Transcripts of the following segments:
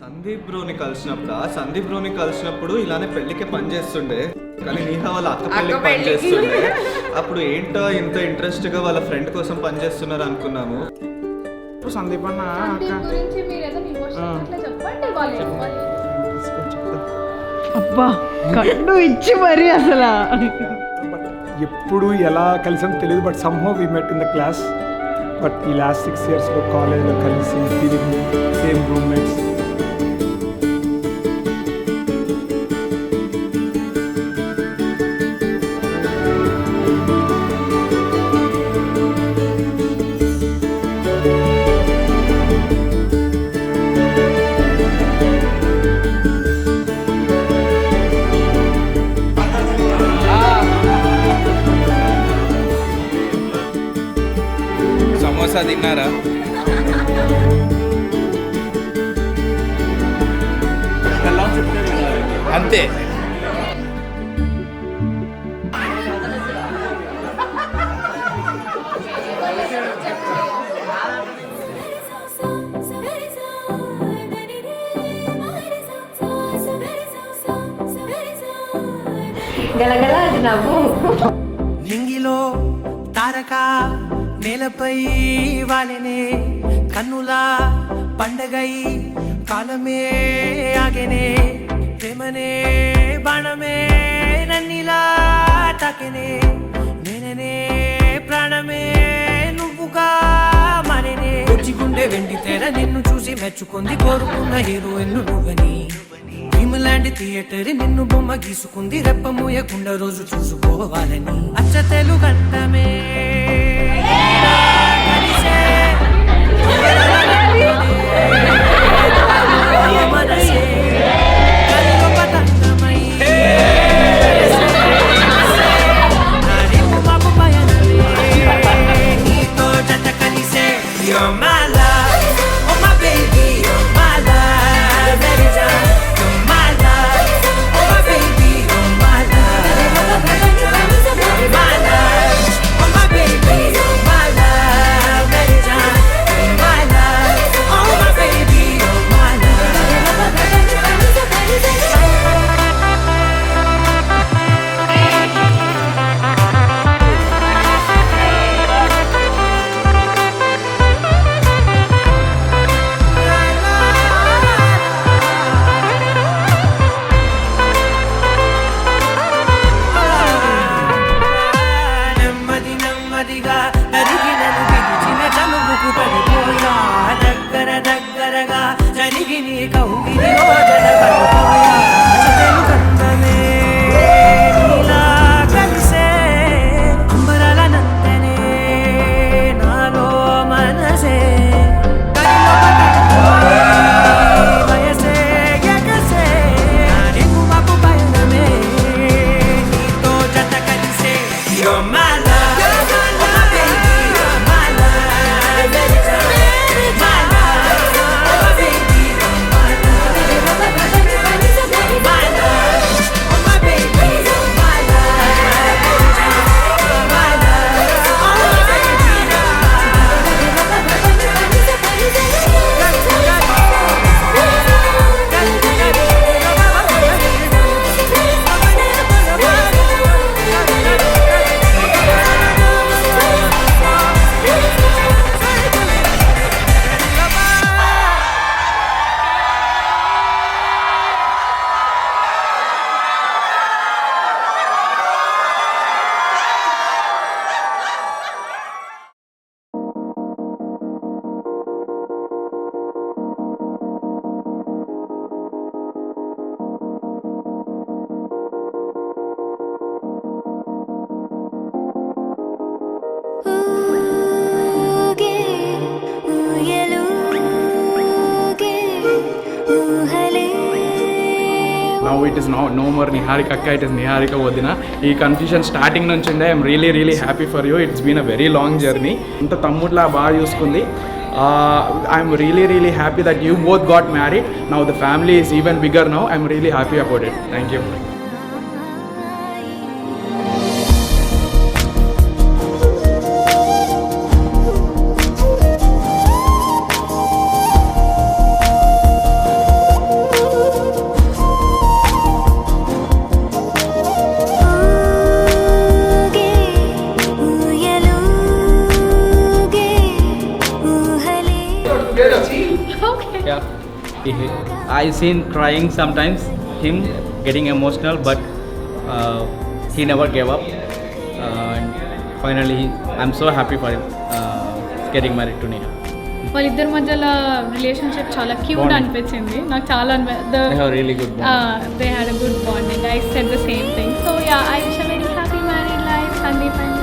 సందీప్ బ్రోని కలిసినప్పుడు ఇలానే పెళ్లికి పని చేస్తుండే, కానీ నీహా వాళ్ళ అక్క పెళ్లికి పని చేస్తుండే. అప్పుడు ఏంటో ఇంత ఇంట్రెస్ట్ గా వాళ్ళ ఫ్రెండ్ కోసం పని చేస్తున్నారు అనుకున్నాము. సందీప్ అన్న అబ్బా కట్టు ఇచ్చి మరి అసలు ఎప్పుడు ఎలా కలిసాం తెలియదు, but somehow we met in the class. But ఈ లాస్ట్ 6 yearsలో కాలేజ్లో కలిసి తిరిగి సేమ్ రూమ్మేట్స్. సమోసా తిన్నారా? అంతే. గలగల అది నవ్వు. నింగిలో తారక నేలపై వాలెనే, కన్నులా పండగై కాలమే ఆగెనే, ప్రేమనే బాణమే నన్నిలా తాకెనే, నేననే ప్రాణమే నువ్వుగా మారేనే. గుండె వెండి తెర నిన్ను చూసి మెచ్చుకుంది, కోరుకున్న హీరోయిన్ నువ్వని. భీములాంటి థియేటర్ నిన్ను బొమ్మ గీసుకుంది, రెప్ప మూయకుండా రోజు చూసుకోవాలని. అచ్చ తెలుగంటమే Now it is no more Niharika Akka, it is Niharika Vodina. ఈ కన్ఫ్యూజన్ స్టార్టింగ్ నుంచి ఉండే. I'm really happy for you. It's been a very long journey. ఇంత తమ్ముట్లా బాగా చూసుకుంది. I'm really happy that you both got married. Now the family is even bigger now. I'm really happy about it. Thank you. I seen crying sometimes, him getting emotional, but he never gave up. And finally, I'm so happy for him getting married to Neha. వాళ్ళిద్దరి మధ్యలో relationship చాలా cute Bonding. అనిపించింది నాకు చాలా They have really good bond. They had a good bonding I said the same thing so yeah I wish a very happy married life Sandeep and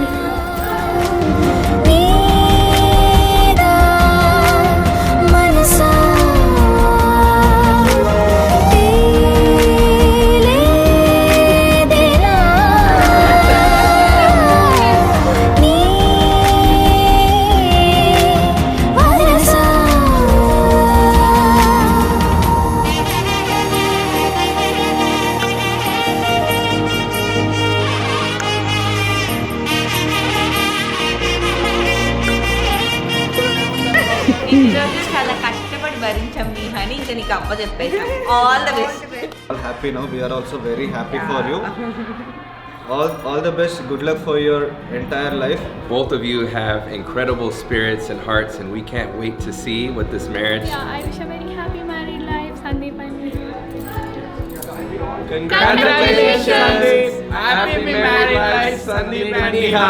ఈరోజు చాలా కష్టపడి భరించాం మీ హని ఇంకా నీకు అప్ప చెప్పేసాం all the best All happy now. We are also very happy for you. All the best. Good luck for your entire life. Both of you have incredible spirits and hearts, and we can't wait to see what this marriage. I wish a very happy married life Sandeep and Congratulations! Happy married life, Sandeep and Neha.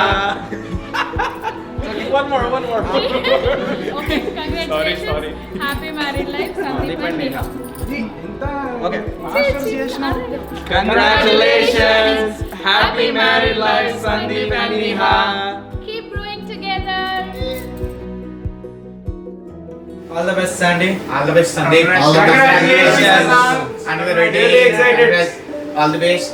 One more. Okay congratulations happy married life Sandeep and Neha Okay. Congratulations! Happy married life, Sandeep and Neha. keep growing together All the best, Sandy. All the best, Sandeep. All the best. Congratulations. And we're ready. Really excited. All the best.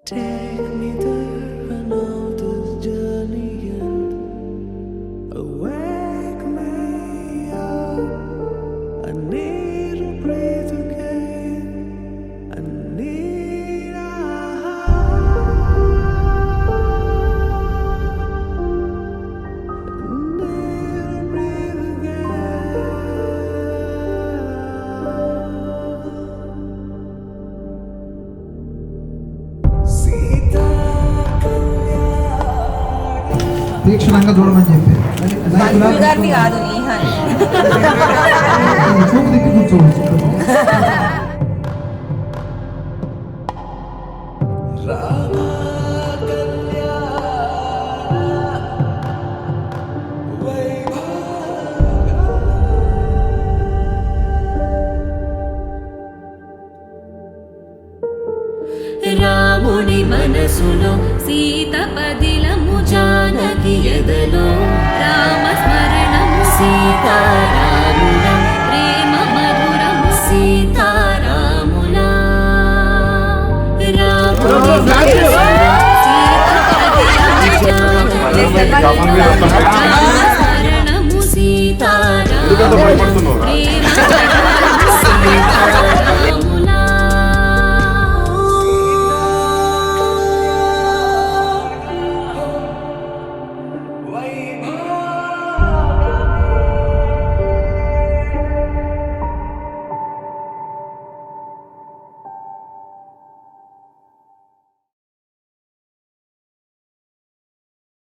Take me there, I know this journey ends. Wake me up. I need to breathe again. I need a breathe తీక్షణంగా చూడమని చెప్పి గారిని కాదు నీ హని చూపు తిప్పి కూర్చోవచ్చు రాముని మనసులో సీత పదిలము జానకి ఎదలో రామస్మరణము సీతారాముల ప్రేమ మధురము సీతారాముల రాముని మనసులో సీత పదిలము జానకి ఎదలో